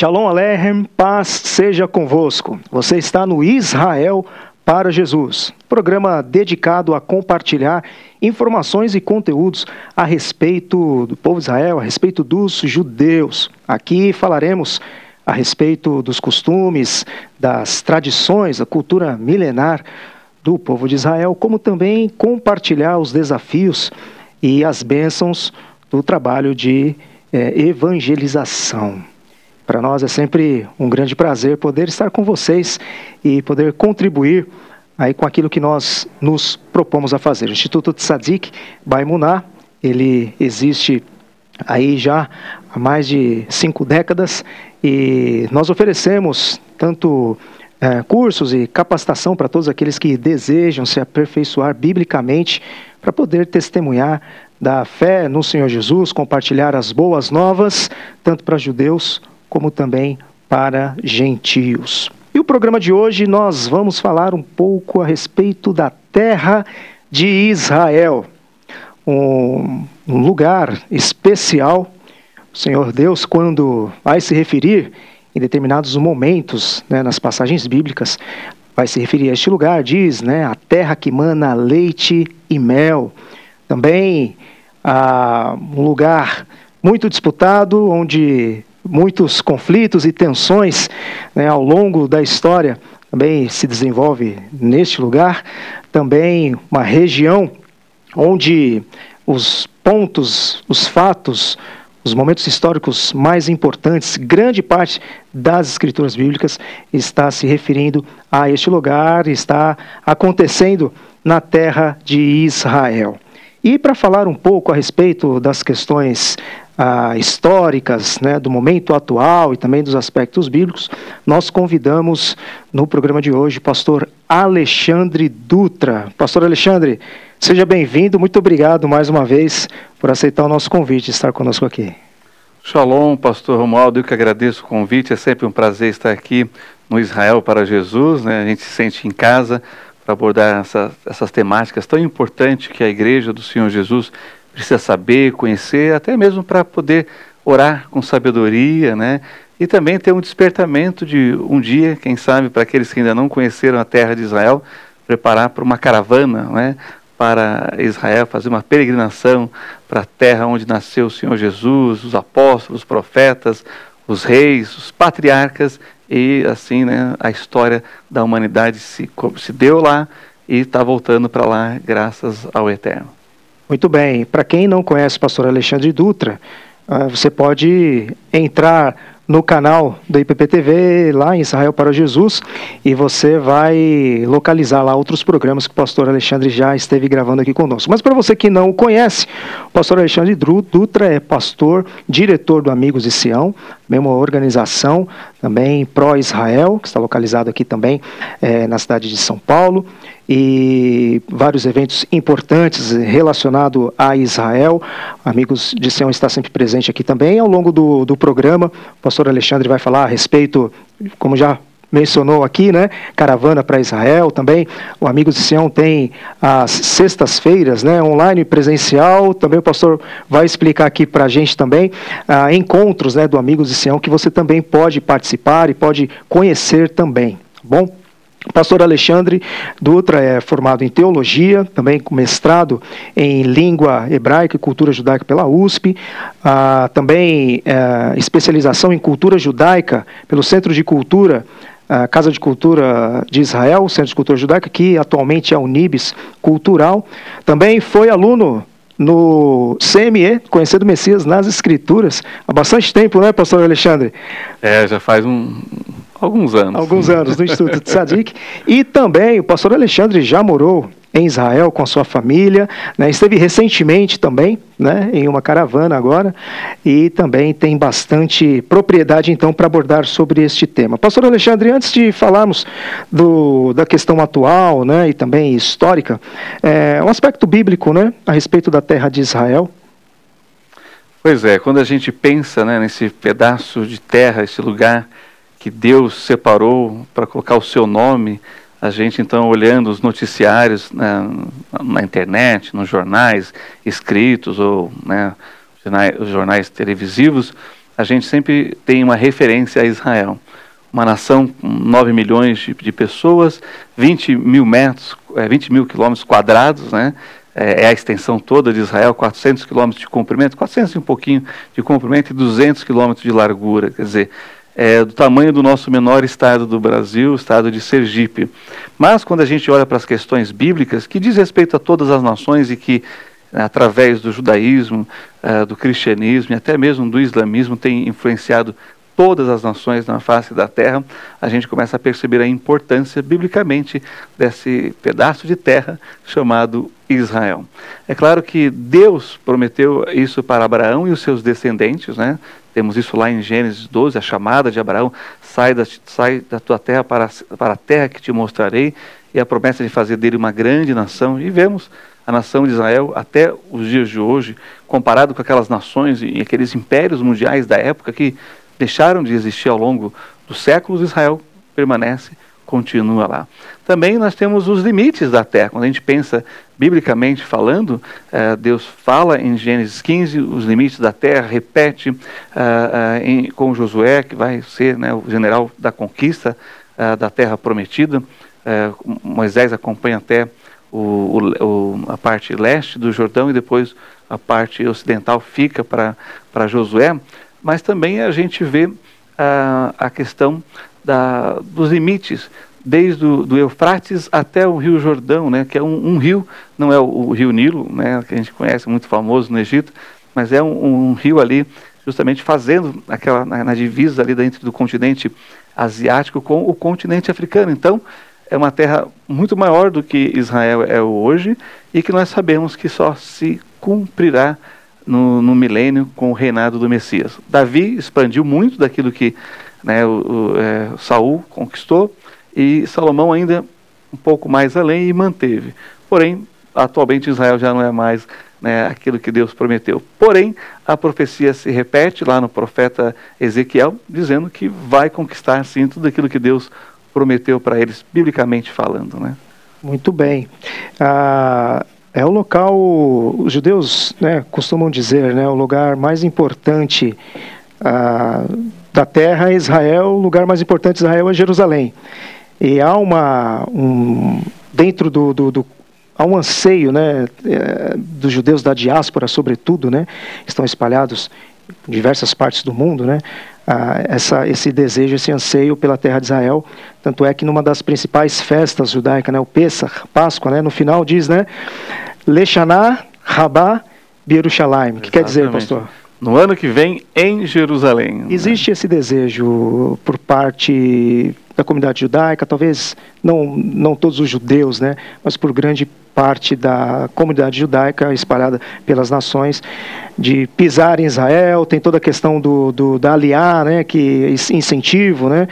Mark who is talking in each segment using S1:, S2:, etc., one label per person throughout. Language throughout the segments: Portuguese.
S1: Shalom Aleichem, paz seja convosco. Você está no Israel para Jesus, programa dedicado a compartilhar informações e conteúdos a respeito do povo de Israel, a respeito dos judeus. Aqui falaremos a respeito dos costumes, das tradições, da cultura milenar do povo de Israel, como também compartilhar os desafios e as bênçãos do trabalho de evangelização. Para nós é sempre um grande prazer poder estar com vocês e poder contribuir aí com aquilo que nós nos propomos a fazer. O Instituto Tzadik Baimuná, ele existe aí já há mais de 5 décadas e nós oferecemos tanto cursos e capacitação para todos aqueles que desejam se aperfeiçoar biblicamente para poder testemunhar da fé no Senhor Jesus, compartilhar as boas novas, tanto para judeus como também para gentios. E o programa de hoje nós vamos falar um pouco a respeito da terra de Israel, um lugar especial. O Senhor Deus, quando vai se referir em determinados momentos, nas passagens bíblicas, vai se referir a este lugar, diz, a terra que mana leite e mel. Também um lugar muito disputado, onde muitos conflitos e tensões ao longo da história também se desenvolve neste lugar. Também uma região onde os pontos, os fatos, os momentos históricos mais importantes, grande parte das escrituras bíblicas está se referindo a este lugar, está acontecendo na terra de Israel. E para falar um pouco a respeito das questões históricas, do momento atual e também dos aspectos bíblicos, nós convidamos no programa de hoje o pastor Alexandre Dutra. Pastor Alexandre, seja bem-vindo, muito obrigado mais uma vez por aceitar o nosso convite e estar conosco aqui.
S2: Shalom, pastor Romualdo, eu que agradeço o convite, é sempre um prazer estar aqui no Israel para Jesus, a gente se sente em casa para abordar essas temáticas tão importantes que a igreja do Senhor Jesus precisa saber, conhecer, até mesmo para poder orar com sabedoria, e também ter um despertamento de um dia, quem sabe, para aqueles que ainda não conheceram a terra de Israel, preparar para uma caravana, para Israel, fazer uma peregrinação para a terra onde nasceu o Senhor Jesus, os apóstolos, os profetas, os reis, os patriarcas, e assim a história da humanidade se deu lá e está voltando para lá graças ao Eterno.
S1: Muito bem, para quem não conhece o pastor Alexandre Dutra, você pode entrar no canal do IPPTV, lá em Israel para Jesus, e você vai localizar lá outros programas que o pastor Alexandre já esteve gravando aqui conosco. Mas para você que não o conhece, o pastor Alexandre Dutra é pastor, diretor do Amigos de Sião, mesma organização também pró-Israel, que está localizado aqui também na cidade de São Paulo, e vários eventos importantes relacionados a Israel. Amigos de Sião está sempre presente aqui também. Ao longo do programa, o pastor Alexandre vai falar a respeito, como já mencionou aqui, caravana para Israel também. O Amigos de Sião tem as sextas-feiras, online e presencial. Também o pastor vai explicar aqui para a gente também encontros do Amigos de Sião que você também pode participar e pode conhecer também, tá bom? O pastor Alexandre Dutra é formado em teologia, também com mestrado em língua hebraica e cultura judaica pela USP, também especialização em cultura judaica pelo Centro de Cultura, Casa de Cultura de Israel, Centro de Cultura Judaica, que atualmente é o Nibis Cultural. Também foi aluno no CME, Conhecendo o Messias nas Escrituras, há bastante tempo, pastor Alexandre?
S2: Já faz alguns anos.
S1: Alguns anos no Instituto Tzadik. E também o pastor Alexandre já morou em Israel com a sua família, esteve recentemente também, em uma caravana agora, e também tem bastante propriedade então para abordar sobre este tema. Pastor Alexandre, antes de falarmos da questão atual, e também histórica, um aspecto bíblico, a respeito da terra de Israel.
S2: Pois é, quando a gente pensa nesse pedaço de terra, esse lugar que Deus separou para colocar o seu nome, a gente então olhando os noticiários na internet, nos jornais escritos ou os jornais televisivos, a gente sempre tem uma referência a Israel. Uma nação com 9 milhões de pessoas, 20 mil quilômetros quadrados, né? É a extensão toda de Israel, 400 quilômetros de comprimento, 400 e um pouquinho de comprimento e 200 quilômetros de largura, quer dizer, é do tamanho do nosso menor estado do Brasil, o estado de Sergipe. Mas quando a gente olha para as questões bíblicas, que diz respeito a todas as nações e que, através do judaísmo, do cristianismo e até mesmo do islamismo, tem influenciado todas as nações na face da terra, a gente começa a perceber a importância, biblicamente, desse pedaço de terra chamado Israel. É claro que Deus prometeu isso para Abraão e os seus descendentes, né? Temos isso lá em Gênesis 12, a chamada de Abraão, sai da tua terra para a terra que te mostrarei, e a promessa de fazer dele uma grande nação. E vemos a nação de Israel até os dias de hoje, comparado com aquelas nações e aqueles impérios mundiais da época que deixaram de existir ao longo dos séculos, Israel permanece, continua lá. Também nós temos os limites da terra. Quando a gente pensa, biblicamente falando, Deus fala em Gênesis 15, os limites da terra, repete com Josué, que vai ser, né, o general da conquista da terra prometida. Moisés acompanha até a parte leste do Jordão e depois a parte ocidental fica para Josué. Mas também a gente vê a questão dos limites, desde o Eufrates até o Rio Jordão, né, que é um rio, não é o Rio Nilo, né, que a gente conhece, muito famoso no Egito, mas é um rio ali, justamente fazendo aquela na divisa ali dentro do continente asiático com o continente africano. Então, é uma terra muito maior do que Israel é hoje e que nós sabemos que só se cumprirá no milênio com o reinado do Messias. Davi expandiu muito daquilo que, né, Saul conquistou, e Salomão ainda um pouco mais além e manteve. Porém, atualmente Israel já não é mais, né, aquilo que Deus prometeu. Porém, a profecia se repete lá no profeta Ezequiel, dizendo que vai conquistar sim tudo aquilo que Deus prometeu para eles, biblicamente falando, né?
S1: Muito bem. É o local, os judeus, né, costumam dizer, né, o lugar mais importante da terra é Israel, o lugar mais importante de Israel é Jerusalém. E há há um anseio, né, dos judeus da diáspora, sobretudo, né, estão espalhados em diversas partes do mundo, né, esse desejo, esse anseio pela terra de Israel. Tanto é que numa das principais festas judaicas, né, o Pesach, Páscoa, né, no final diz, né, Leshaná Rabá Bierushalayim. O que quer dizer, pastor?
S2: No ano que vem, em Jerusalém.
S1: Existe esse desejo por parte da comunidade judaica, talvez não todos os judeus, né, mas por grande parte da comunidade judaica espalhada pelas nações, de pisar em Israel. Tem toda a questão da aliá, né, que incentivo, né,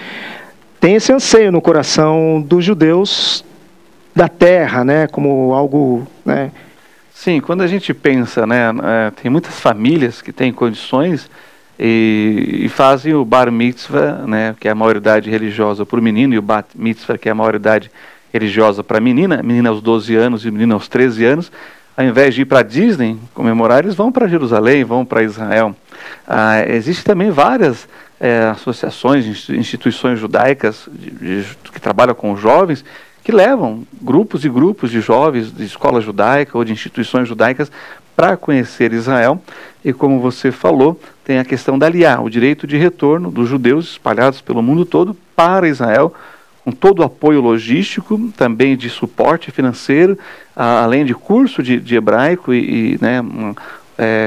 S1: tem esse anseio no coração dos judeus da terra, né, como algo, né.
S2: Sim, quando a gente pensa, né, tem muitas famílias que têm condições e fazem o bar mitzvah, né, que é a maioridade religiosa para o menino, e o bat mitzvah, que é a maioridade religiosa para a menina aos 12 anos e menina aos 13 anos, ao invés de ir para Disney comemorar, eles vão para Jerusalém, vão para Israel. Existem também várias associações, instituições judaicas que trabalham com jovens, que levam grupos e grupos de jovens de escola judaica ou de instituições judaicas para conhecer Israel. E como você falou, tem a questão da aliá, o direito de retorno dos judeus espalhados pelo mundo todo para Israel, com todo o apoio logístico, também de suporte financeiro, além de curso de hebraico e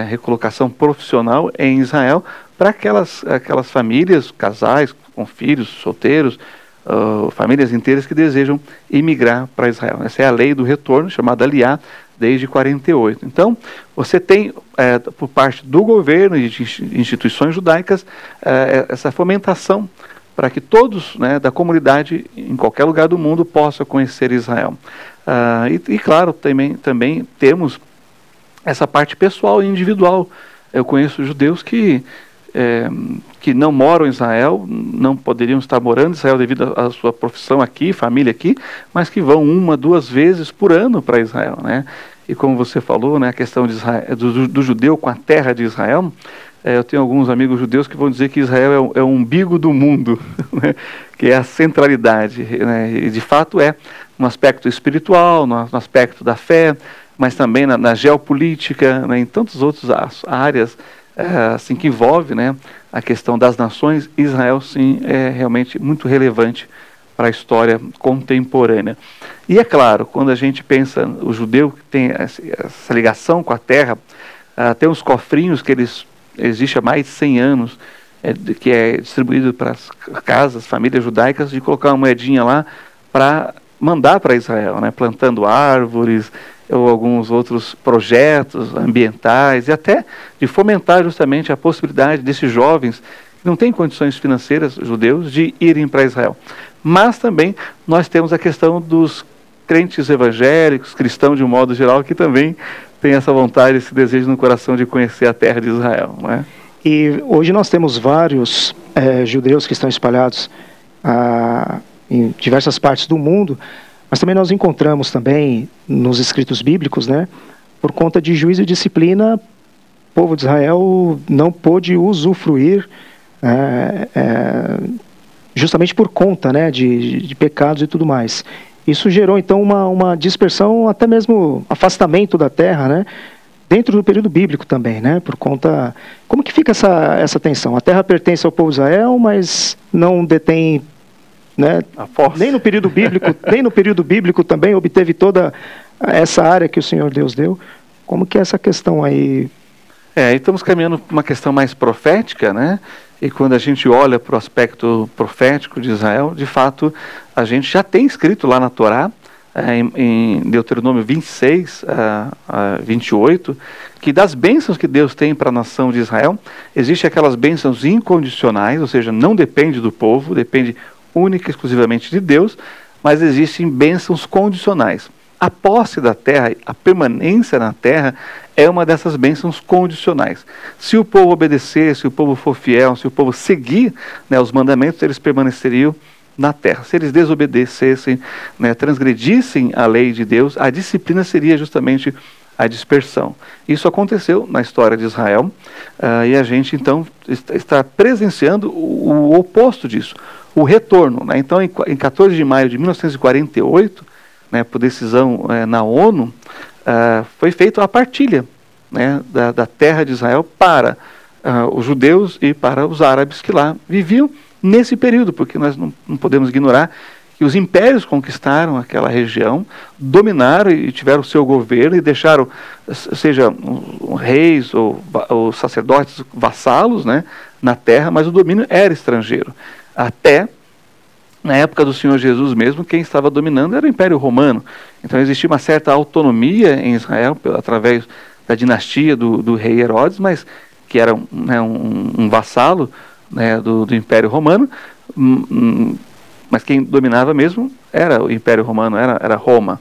S2: recolocação profissional em Israel, para aquelas famílias, casais com filhos, solteiros, famílias inteiras que desejam imigrar para Israel. Essa é a lei do retorno, chamada aliá, desde 48. Então, você tem, por parte do governo e de instituições judaicas, essa fomentação para que todos, né, da comunidade, em qualquer lugar do mundo, possam conhecer Israel. E claro, também temos essa parte pessoal e individual. Eu conheço judeus que não moram em Israel, não poderiam estar morando em Israel devido à sua profissão aqui, família aqui, mas que vão 1, 2 vezes por ano para Israel, né? E como você falou, né, a questão de Israel, do judeu com a terra de Israel, eu tenho alguns amigos judeus que vão dizer que Israel é o umbigo do mundo, né? Que é a centralidade, né? E de fato é, no aspecto espiritual, no aspecto da fé, mas também na geopolítica, né? Em tantas outras áreas assim, que envolve, né, a questão das nações. Israel, sim, é realmente muito relevante para a história contemporânea. E é claro, quando a gente pensa, o judeu que tem essa ligação com a terra, tem os cofrinhos que existe há mais de 100 anos, que é distribuído para as casas, famílias judaicas, de colocar uma moedinha lá para mandar para Israel, né, plantando árvores, ou alguns outros projetos ambientais, e até de fomentar justamente a possibilidade desses jovens que não têm condições financeiras, judeus, de irem para Israel. Mas também nós temos a questão dos crentes evangélicos, cristãos de um modo geral, que também têm essa vontade, esse desejo no coração de conhecer a terra de Israel, não é?
S1: E hoje nós temos vários judeus que estão espalhados em diversas partes do mundo, mas também nós encontramos também nos escritos bíblicos, né, por conta de juízo e disciplina, o povo de Israel não pôde usufruir justamente por conta, né, de pecados e tudo mais. Isso gerou então uma dispersão, até mesmo afastamento da terra, né, dentro do período bíblico também, né, por conta... Como que fica essa tensão? A terra pertence ao povo de Israel, mas não detém, né, nem no período bíblico também obteve toda essa área que o Senhor Deus deu. Como que é essa questão aí?
S2: Estamos caminhando para uma questão mais profética, né? E quando a gente olha para o aspecto profético de Israel, de fato, a gente já tem escrito lá na Torá, em Deuteronômio 26 a 28, que das bênçãos que Deus tem para a nação de Israel, existem aquelas bênçãos incondicionais, ou seja, não depende do povo, depende única e exclusivamente de Deus, mas existem bênçãos condicionais. A posse da terra, a permanência na terra, é uma dessas bênçãos condicionais. Se o povo obedecer, se o povo for fiel, se o povo seguir, né, os mandamentos, eles permaneceriam na terra. Se eles desobedecessem, né, transgredissem a lei de Deus, a disciplina seria justamente a dispersão. Isso aconteceu na história de Israel, e a gente então está presenciando o oposto disso, o retorno, né? Então, em 14 de maio de 1948, né, por decisão na ONU, foi feita a partilha, né, da terra de Israel para os judeus e para os árabes que lá viviam nesse período, porque nós não podemos ignorar que os impérios conquistaram aquela região, dominaram e tiveram o seu governo e deixaram, seja reis ou sacerdotes vassalos, né, na terra, mas o domínio era estrangeiro. Até na época do Senhor Jesus mesmo, quem estava dominando era o Império Romano. Então existia uma certa autonomia em Israel, através da dinastia do rei Herodes, mas que era um vassalo, né, do Império Romano, mas quem dominava mesmo era o Império Romano, era Roma.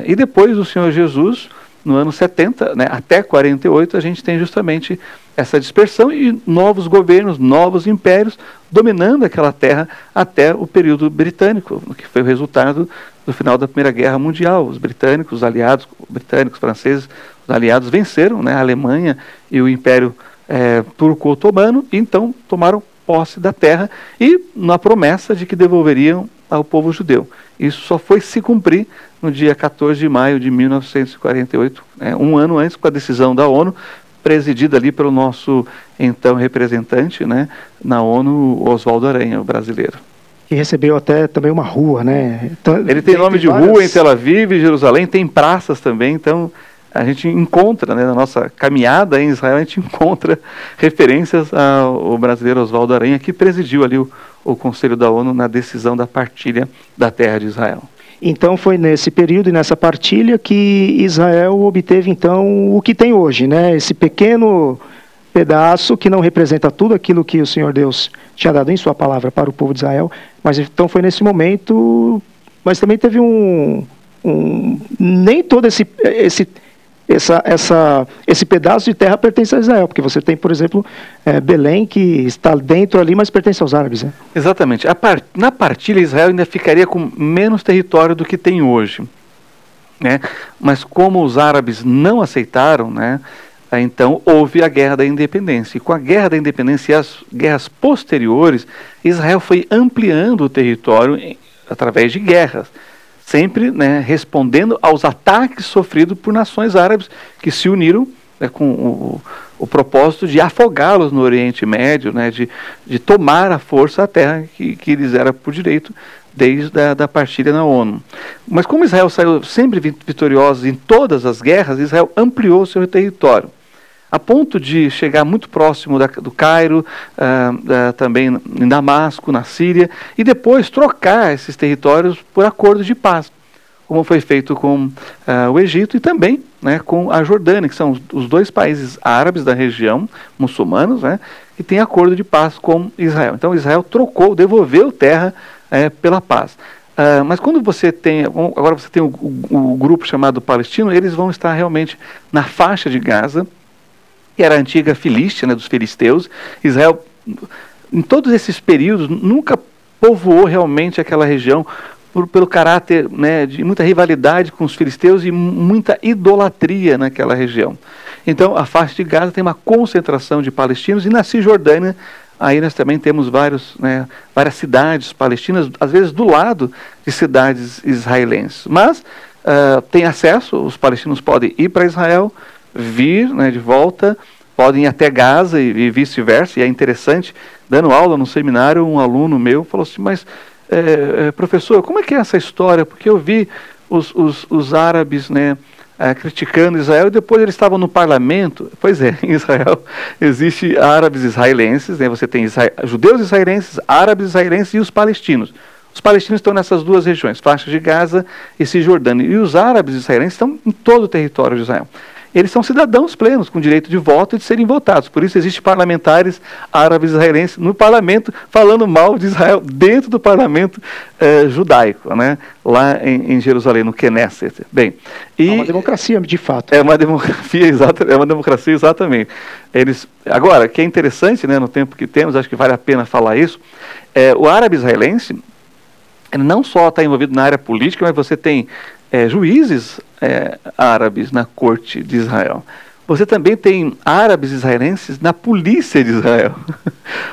S2: E depois do Senhor Jesus, no ano 70, né, até 48, a gente tem justamente essa dispersão e novos governos, novos impérios dominando aquela terra até o período britânico, que foi o resultado do final da Primeira Guerra Mundial. Os britânicos, os aliados britânicos, franceses, os aliados venceram, né, a Alemanha e o Império Turco-Otomano, e então tomaram posse da terra e na promessa de que devolveriam ao povo judeu. Isso só foi se cumprir no dia 14 de maio de 1948, um ano antes, com a decisão da ONU, presidida ali pelo nosso então representante, né, na ONU, Oswaldo Aranha, o brasileiro.
S1: E recebeu até também uma rua, né? Então,
S2: ele tem nome de rua em Tel Aviv, em Jerusalém, tem praças também, então a gente encontra, né, na nossa caminhada em Israel, a gente encontra referências ao brasileiro Oswaldo Aranha, que presidiu ali o Conselho da ONU na decisão da partilha da terra de Israel.
S1: Então foi nesse período e nessa partilha que Israel obteve então o que tem hoje, né? Esse pequeno pedaço que não representa tudo aquilo que o Senhor Deus tinha dado em sua palavra para o povo de Israel, mas então foi nesse momento, mas também teve nem todo esse pedaço de terra pertence a Israel, porque você tem, por exemplo, Belém, que está dentro ali, mas pertence aos árabes. Né?
S2: Exatamente. Na partilha, Israel ainda ficaria com menos território do que tem hoje. Né? Mas como os árabes não aceitaram, né, então houve a Guerra da Independência. E com a Guerra da Independência e as guerras posteriores, Israel foi ampliando o território através de guerras, sempre, né, respondendo aos ataques sofridos por nações árabes que se uniram, né, com o propósito de afogá-los no Oriente Médio, né, de tomar à força a terra que lhes era por direito desde a partilha na ONU. Mas como Israel saiu sempre vitorioso em todas as guerras, Israel ampliou seu território, a ponto de chegar muito próximo do Cairo, também em Damasco, na Síria, e depois trocar esses territórios por acordos de paz, como foi feito com o Egito e também, né, com a Jordânia, que são os dois países árabes da região, muçulmanos, né, que têm acordo de paz com Israel. Então Israel devolveu terra pela paz. Mas quando você tem, agora você tem o grupo chamado palestino, eles vão estar realmente na faixa de Gaza, que era a antiga Filístia, né, dos filisteus. Israel, em todos esses períodos, nunca povoou realmente aquela região pelo caráter, né, de muita rivalidade com os filisteus e muita idolatria naquela região. Então, a faixa de Gaza tem uma concentração de palestinos, e na Cisjordânia, aí nós também temos várias cidades palestinas, às vezes do lado de cidades israelenses. Mas tem acesso, os palestinos podem ir para Israel, vir, né, de volta, podem ir até Gaza e vice-versa. E é interessante, dando aula no seminário, um aluno meu falou assim, mas professor, como é que é essa história? Porque eu vi os árabes, né, criticando Israel, e depois eles estavam no parlamento. Pois é, em Israel existe árabes israelenses, né, você tem judeus israelenses, árabes israelenses e os palestinos. Os palestinos estão nessas duas regiões, faixa de Gaza e Cisjordânia, e os árabes israelenses estão em todo o território de Israel. Eles são cidadãos plenos, com direito de voto e de serem votados. Por isso existem parlamentares árabes israelenses no parlamento falando mal de Israel dentro do parlamento judaico, né? Lá em Jerusalém, no Knesset. Bem,
S1: é uma democracia, de fato.
S2: É uma democracia, exatamente. Agora, que é interessante, né, no tempo que temos, acho que vale a pena falar isso, o árabe israelense, ele não só está envolvido na área política, mas você tem juízes árabes na corte de Israel. Você também tem árabes israelenses na polícia de Israel,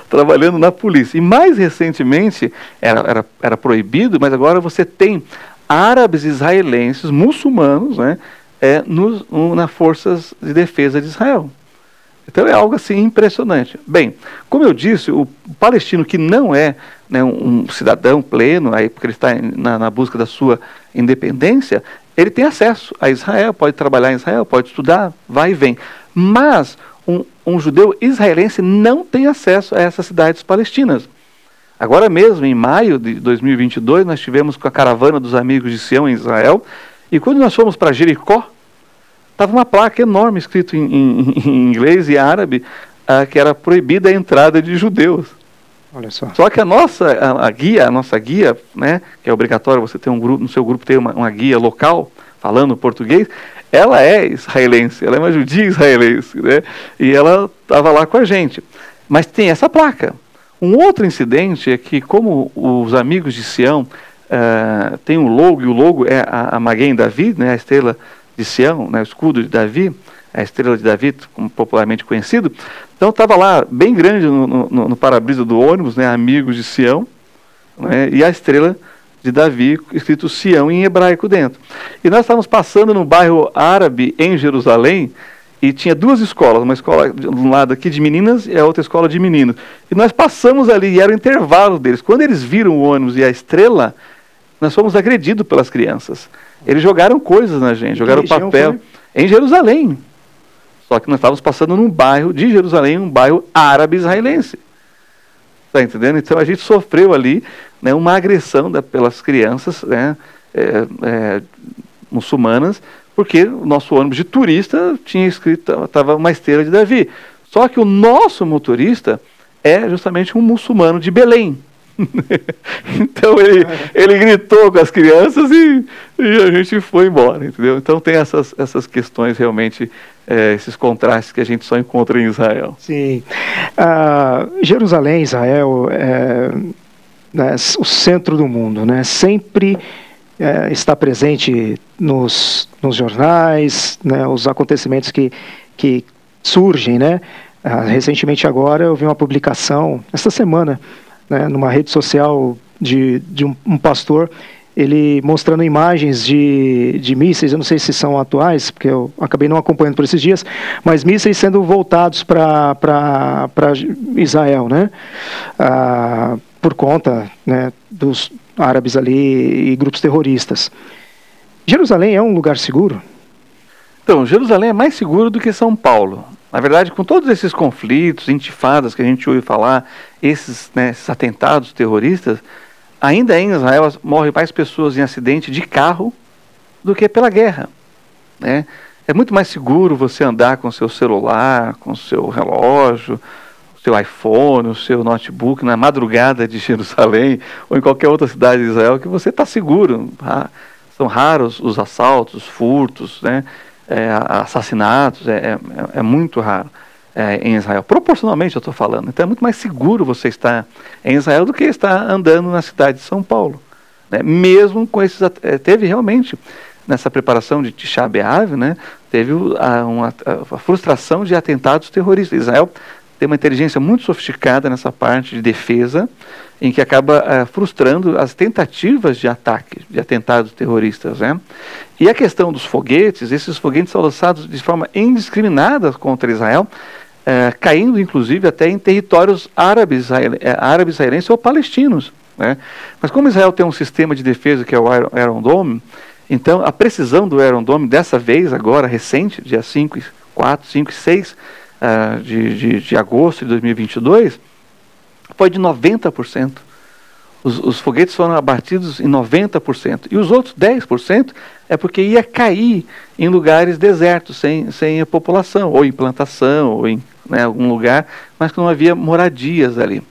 S2: trabalhando na polícia. E mais recentemente, era proibido, mas agora você tem árabes israelenses, muçulmanos, né, nas forças de defesa de Israel. Então é algo assim impressionante. Bem, como eu disse, o palestino que não é, né, um cidadão pleno, aí, porque ele está na busca da sua independência, ele tem acesso a Israel, pode trabalhar em Israel, pode estudar, vai e vem. Mas um judeu israelense não tem acesso a essas cidades palestinas. Agora mesmo, em maio de 2022, nós estivemos com a caravana dos Amigos de Sião em Israel, e quando nós fomos para Jericó, estava uma placa enorme escrito em inglês e árabe, que era proibida a entrada de judeus.
S1: Olha só.
S2: Só que a nossa guia, né, que é obrigatório você ter no seu grupo ter uma guia local, falando português, ela é israelense, ela é uma judia israelense, né, e ela estava lá com a gente. Mas tem essa placa. Um outro incidente é que, como os Amigos de Sião tem um logo, e o logo é a Maguen David, né, a estrela de Sião, né, o escudo de Davi, a estrela de Davi, como popularmente conhecido. Então estava lá, bem grande no para-brisa do ônibus, né, Amigos de Sião, né, e a estrela de Davi, escrito Sião em hebraico dentro. E nós estávamos passando no bairro árabe em Jerusalém, e tinha duas escolas, uma escola de um lado aqui de meninas e a outra escola de meninos. E nós passamos ali, e era o intervalo deles. Quando eles viram o ônibus e a estrela, nós fomos agredidos pelas crianças. Eles jogaram coisas na gente, jogaram papel. Em Jerusalém. Só que nós estávamos passando num bairro de Jerusalém, um bairro árabe israelense. Está entendendo? Então a gente sofreu ali, né, uma agressão pelas crianças, né, muçulmanas, porque o nosso ônibus de turista tinha escrito, estava uma estrela de Davi. Só que o nosso motorista é justamente um muçulmano de Belém. Então ele gritou com as crianças e a gente foi embora, entendeu? Então tem essas questões realmente, esses contrastes que a gente só encontra em Israel.
S1: Sim. Jerusalém, Israel, né, o centro do mundo, né? Sempre está presente nos jornais, né, os acontecimentos que surgem, né? Recentemente agora eu vi uma publicação, esta semana, né, numa rede social de um pastor, ele mostrando imagens de mísseis, eu não sei se são atuais, porque eu acabei não acompanhando por esses dias, mas mísseis sendo voltados para Israel, né? Por conta, né, dos árabes ali e grupos terroristas. Jerusalém é um lugar seguro?
S2: Então, Jerusalém é mais seguro do que São Paulo. Na verdade, com todos esses conflitos, intifadas que a gente ouve falar, esses atentados terroristas, ainda em Israel morrem mais pessoas em acidente de carro do que pela guerra, né? É muito mais seguro você andar com o seu celular, com o seu relógio, o seu iPhone, o seu notebook na madrugada de Jerusalém ou em qualquer outra cidade de Israel, que você está seguro. São raros os assaltos, os furtos, né? Assassinatos, é muito raro em Israel. Proporcionalmente eu estou falando. Então é muito mais seguro você estar em Israel do que estar andando na cidade de São Paulo, né? Mesmo com esses... teve realmente, nessa preparação de Tisha B'Av, né, teve a frustração de atentados terroristas. Israel tem uma inteligência muito sofisticada nessa parte de defesa, em que acaba frustrando as tentativas de ataque, de atentados terroristas, né? E a questão dos foguetes, esses foguetes são lançados de forma indiscriminada contra Israel, caindo inclusive até em territórios árabes israelenses ou palestinos, né? Mas como Israel tem um sistema de defesa que é o Iron Dome, então a precisão do Iron Dome dessa vez, agora recente, dia 5 e 6 de agosto de 2022, foi de 90%. Os foguetes foram abatidos em 90%. E os outros 10% é porque ia cair em lugares desertos, sem a população, ou em plantação, ou em algum lugar, mas que não havia moradias ali.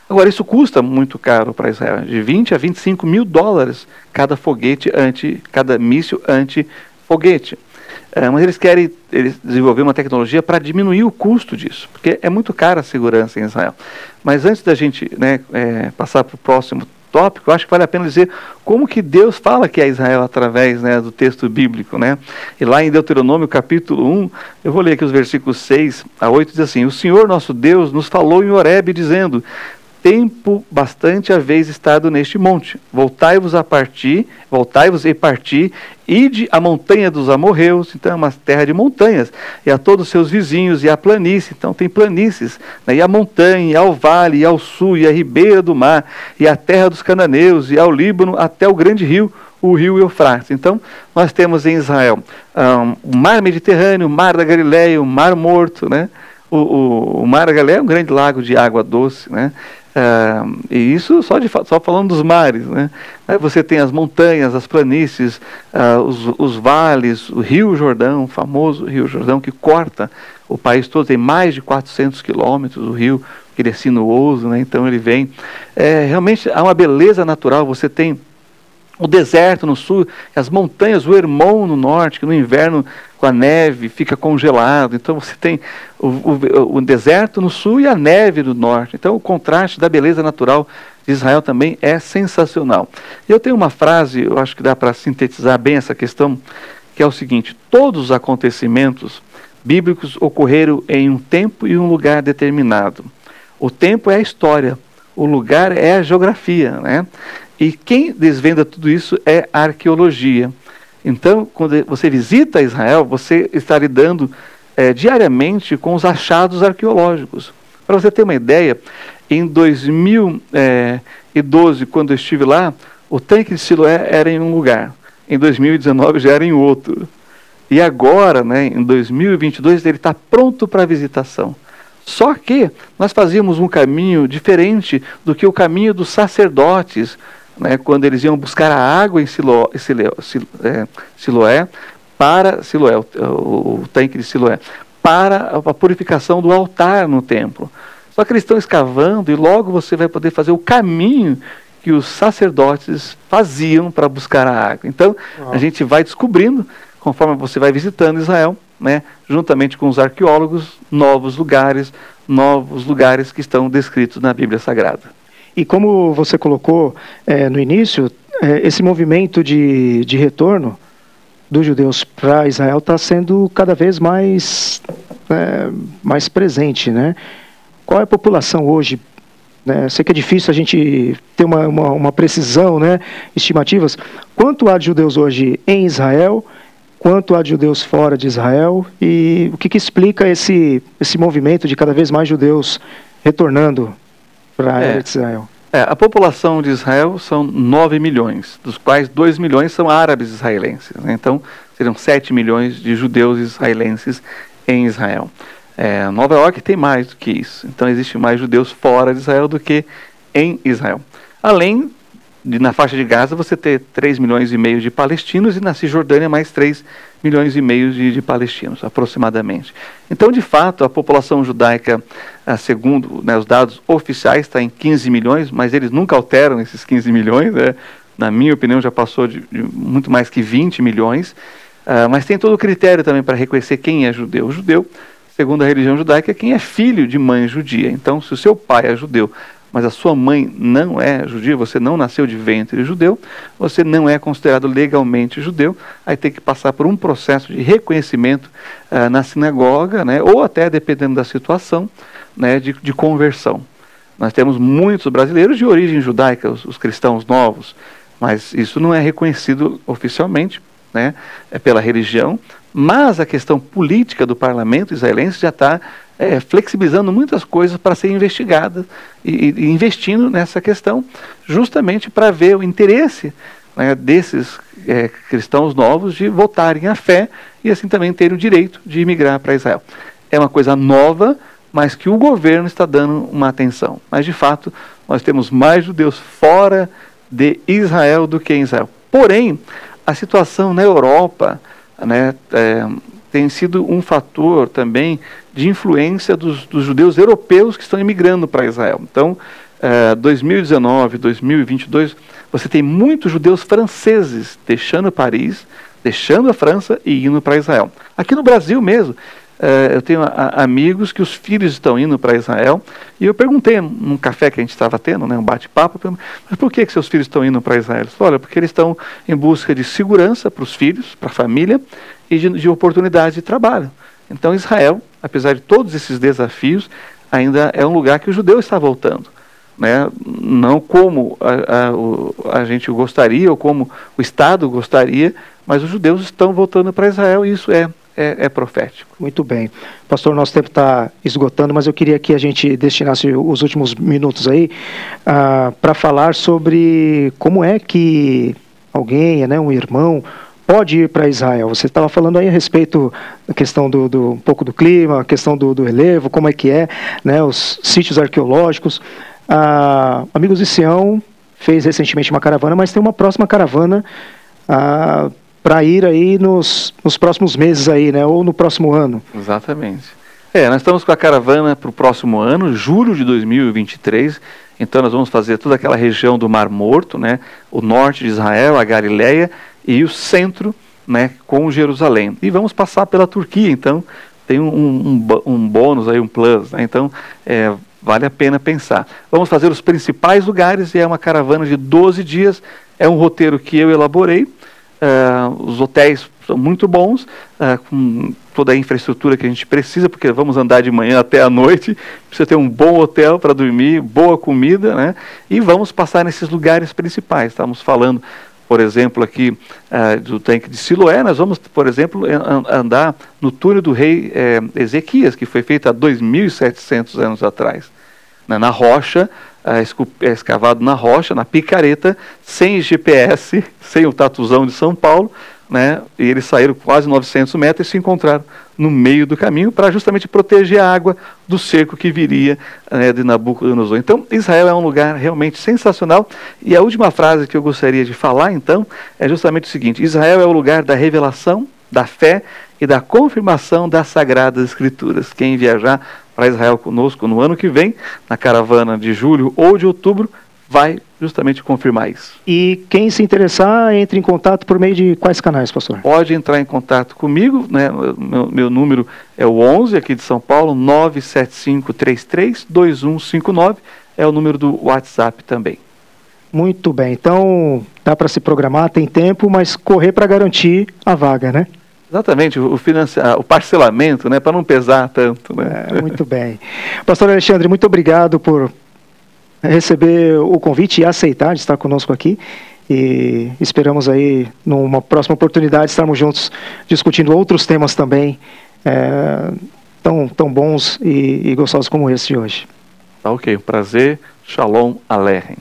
S2: Agora, isso custa muito caro para Israel, de 20 a 25 mil dólares cada foguete cada míssil anti-foguete. Mas eles desenvolveram uma tecnologia para diminuir o custo disso, porque é muito cara a segurança em Israel. Mas antes da gente passar para o próximo tópico, eu acho que vale a pena dizer como que Deus fala que é Israel através do texto bíblico, né? E lá em Deuteronômio capítulo 1, eu vou ler aqui os versículos 6 a 8, diz assim: O Senhor nosso Deus nos falou em Horebe, dizendo: tempo bastante haveis estado neste monte. Voltai-vos e parti, ide à montanha dos amorreus, então é uma terra de montanhas, e a todos os seus vizinhos, e à planície, então tem planícies, né? E à montanha, e ao vale, e ao sul, e à ribeira do mar, e à terra dos cananeus, e ao Líbano, até o grande rio, o rio Eufrates. Então, nós temos em Israel o mar Mediterrâneo, o mar da Galileia, o mar Morto, né? O mar da Galileia é um grande lago de água doce, né? E isso só falando dos mares, né? Aí você tem as montanhas, as planícies, os vales, o Rio Jordão, o famoso Rio Jordão, que corta o país todo, tem mais de 400 quilômetros, o rio, ele é sinuoso, né? Então ele vem. Realmente há uma beleza natural, você tem o deserto no sul, as montanhas, o Hermon no norte, que no inverno com a neve fica congelado. Então você tem o deserto no sul e a neve no norte. Então o contraste da beleza natural de Israel também é sensacional. E eu tenho uma frase, eu acho que dá para sintetizar bem essa questão, que é o seguinte: todos os acontecimentos bíblicos ocorreram em um tempo e um lugar determinado. O tempo é a história, o lugar é a geografia, né? E quem desvenda tudo isso é a arqueologia. Então, quando você visita Israel, você está lidando diariamente com os achados arqueológicos. Para você ter uma ideia, em 2012, quando eu estive lá, o tanque de Siloé era em um lugar. Em 2019 já era em outro. E agora, né, em 2022, ele está pronto para visitação. Só que nós fazíamos um caminho diferente do que o caminho dos sacerdotes, né, quando eles iam buscar a água em Siloé, o tanque de Siloé, para a purificação do altar no templo. Só que eles estão escavando e logo você vai poder fazer o caminho que os sacerdotes faziam para buscar a água. Então, a gente vai descobrindo, conforme você vai visitando Israel, né, juntamente com os arqueólogos, novos lugares que estão descritos na Bíblia Sagrada.
S1: E como você colocou no início, esse movimento de retorno dos judeus para Israel está sendo cada vez mais mais presente, né? Qual é a população hoje? Né? Sei que é difícil a gente ter uma precisão, né? Estimativas. Quanto há de judeus hoje em Israel? Quanto há de judeus fora de Israel? E o que explica esse movimento de cada vez mais judeus retornando para a Eretz Israel?
S2: A população de Israel são 9 milhões, dos quais 2 milhões são árabes israelenses. Né? Então, seriam 7 milhões de judeus israelenses em Israel. Nova York tem mais do que isso. Então, existe mais judeus fora de Israel do que em Israel. Além de, na faixa de Gaza, você ter 3 milhões e meio de palestinos e na Cisjordânia mais 3 milhões e meio de palestinos, aproximadamente. Então, de fato, a população judaica, segundo os dados oficiais, está em 15 milhões, mas eles nunca alteram esses 15 milhões, né? Na minha opinião, já passou de muito mais que 20 milhões, mas tem todo o critério também para reconhecer quem é judeu. O judeu, segundo a religião judaica, é quem é filho de mãe judia. Então, se o seu pai é judeu, mas a sua mãe não é judia, você não nasceu de ventre judeu, você não é considerado legalmente judeu, aí tem que passar por um processo de reconhecimento na sinagoga, né, ou até, dependendo da situação, né, de conversão. Nós temos muitos brasileiros de origem judaica, os cristãos novos, mas isso não é reconhecido oficialmente, né, pela religião, mas a questão política do parlamento israelense já está flexibilizando muitas coisas para ser investigada e investindo nessa questão, justamente para ver o interesse, né, desses cristãos novos de voltarem à fé e assim também terem o direito de imigrar para Israel. É uma coisa nova, mas que o governo está dando uma atenção. Mas, de fato, nós temos mais judeus fora de Israel do que em Israel. Porém, a situação na Europa, né, tem sido um fator também de influência dos judeus europeus que estão imigrando para Israel. Então, 2019, 2022, você tem muitos judeus franceses deixando Paris, deixando a França e indo para Israel. Aqui no Brasil mesmo, eu tenho amigos que os filhos estão indo para Israel, e eu perguntei num café que a gente estava tendo, né, um bate-papo, mas por que seus filhos estão indo para Israel? Eles falaram, olha, porque eles estão em busca de segurança para os filhos, para a família, e de oportunidades de trabalho. Então Israel, apesar de todos esses desafios, ainda é um lugar que o judeu está voltando. Né? Não como a gente gostaria, ou como o Estado gostaria, mas os judeus estão voltando para Israel, e isso é profético.
S1: Muito bem. Pastor, nosso tempo está esgotando, mas eu queria que a gente destinasse os últimos minutos aí para falar sobre como é que alguém, né, um irmão, pode ir para Israel. Você estava falando aí a respeito da questão um pouco do clima, a questão do relevo, como é que é, né, os sítios arqueológicos. Amigos de Sião fez recentemente uma caravana, mas tem uma próxima caravana para ir aí nos próximos meses aí, né, ou no próximo ano.
S2: Exatamente. Nós estamos com a caravana para o próximo ano, julho de 2023. Então nós vamos fazer toda aquela região do Mar Morto, né, o norte de Israel, a Galileia e o centro, né, com Jerusalém. E vamos passar pela Turquia, então tem um bônus aí, um plus, né, então vale a pena pensar. Vamos fazer os principais lugares e é uma caravana de 12 dias, é um roteiro que eu elaborei, os hotéis são muito bons, com toda a infraestrutura que a gente precisa, porque vamos andar de manhã até a noite, precisa ter um bom hotel para dormir, boa comida, né, e vamos passar nesses lugares principais. Estamos falando, por exemplo, aqui do tanque de Siloé. Nós vamos, por exemplo, andar no túnel do rei Ezequias, que foi feito há 2.700 anos atrás, né, na rocha, escavado na rocha, na picareta, sem GPS, sem o tatuzão de São Paulo, né, e eles saíram quase 900 metros e se encontraram no meio do caminho para justamente proteger a água do cerco que viria, né, de Nabucodonosor. Então, Israel é um lugar realmente sensacional. E a última frase que eu gostaria de falar, então, é justamente o seguinte: Israel é o lugar da revelação, da fé e da confirmação das Sagradas Escrituras. Quem viajar para Israel conosco no ano que vem, na caravana de julho ou de outubro, vai justamente confirmar isso.
S1: E quem se interessar, entre em contato por meio de quais canais, pastor?
S2: Pode entrar em contato comigo, né? Meu número é o 11, aqui de São Paulo, 975332159, é o número do WhatsApp também.
S1: Muito bem, então dá para se programar, tem tempo, mas correr para garantir a vaga, né?
S2: Exatamente, o parcelamento, né, para não pesar tanto. Né?
S1: Muito bem. Pastor Alexandre, muito obrigado por receber o convite e aceitar de estar conosco aqui. E esperamos aí, numa próxima oportunidade, estarmos juntos discutindo outros temas também tão bons e gostosos como esse de hoje.
S2: Tá ok, prazer. Shalom Aleichem.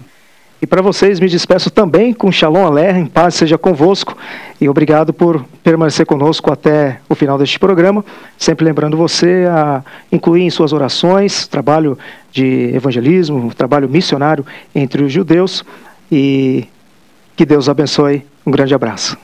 S1: E para vocês, me despeço também com Shalom Aleichem, paz seja convosco, e obrigado por permanecer conosco até o final deste programa, sempre lembrando você a incluir em suas orações trabalho de evangelismo, trabalho missionário entre os judeus, e que Deus abençoe. Um grande abraço.